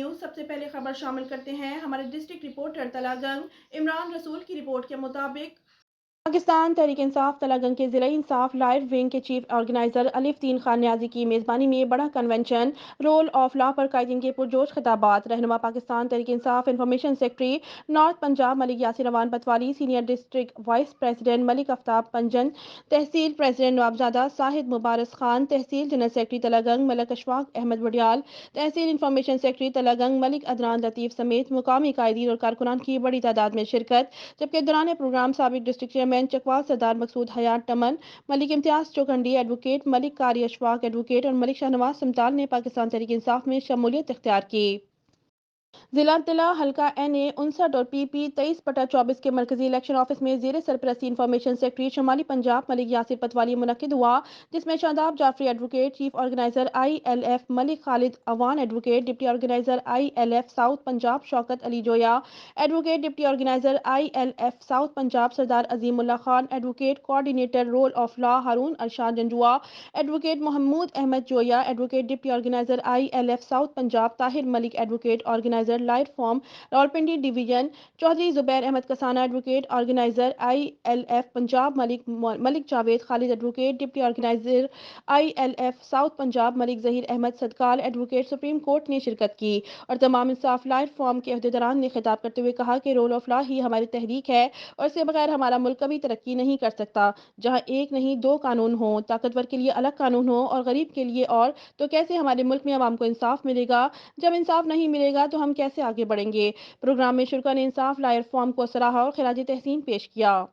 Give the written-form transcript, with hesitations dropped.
News سب سے پہلے خبر شامل کرتے ہیں ہمارے ڈسٹرکٹ رپورٹر طلع گنگ عمران رسول کی رپورٹ کے مطابق پاکستان تحریک انصاف طلع گنگ کے ضلعی انصاف لائٹ ونگ کے چیف آرگنائزر الف دین خان نیازی کی میزبانی میں بڑا کنونشن رول آف لا پر قائدین کے پرجوش خطابات رہنما Pakistan Tehreek Insaf information secretary north Punjab ملک یاسر روان پتوالی سینئر ڈسٹرکٹ وائس پریزیڈنٹ ملک آفتاب پنجن تحصیل پریزیڈنٹ نوابزادہ صاحب مبارز خان تحصیل جنرل سیکرٹری طلع گنگ ملک اشفاق احمد وڈیال تحصیل انفارمیشن سیکرٹری طلع گنگ ملک ادنان لطیف سمیت مقامی قائدین اور کارکنان کی بڑی تعداد میں شرکت جبکہ دوران پروگرام سابق ڈسٹرکٹ چیئرمین چکوال سردار مقصود حیات ٹمن ملک امتیاز چوکھنڈی ایڈوکیٹ ملک قاری اشفاق ایڈوکیٹ اور ملک شاہنواز سمتال نے پاکستان تحریک انصاف میں شمولیت اختیار کی۔ ضلع اطلاع حلقہ این اے 59 اور پی پی 23/24 کے مرکزی الیکشن آفس میں زیر سرپرستی انفارمیشن سیکرٹری شمالی پنجاب ملک یاسر پتوالی منعقد ہوا جس میں Shadab Jafri advocate chief organiser I L F Malik Khalid Awan advocate deputy organiser I L F south Punjab Shaukat Ali Joya advocate deputy organiser I L F south Punjab Sardar Azeem Ullah Khan advocate coordinator rule of law Haroon Irshad Janjua advocate Mahmood Ahmad Joya advocate deputy organiser I L F south Punjab Tahir Malik advocate organiser لائٹ فارم Rawalpindi division Chaudhry Zubair Ahmad Kasana advocate organiser I L F Punjab Malik Javed Khalid advocate deputy organiser I L F south Punjab Malik Zaheer Ahmad Sadqal advocate supreme court نے شرکت کی اور تمام انصاف light form کے عہدیداران نے خطاب کرتے ہوئے کہا کہ رول آف لا ہی ہماری تحریک ہے اور اس کے بغیر ہمارا ملک کبھی ترقی نہیں کر سکتا۔ جہاں ایک نہیں دو قانون ہوں، طاقتور کے لیے الگ قانون ہو اور غریب کے لیے اور، تو کیسے ہمارے ملک میں عوام کو انصاف ملے گا؟ جب انصاف نہیں ملے گا تو ہم کیسے آگے بڑھیں گے؟ پروگرام میں شرکاء نے انصاف لائٹ فارم کو سراہا اور خراج تحسین پیش کیا۔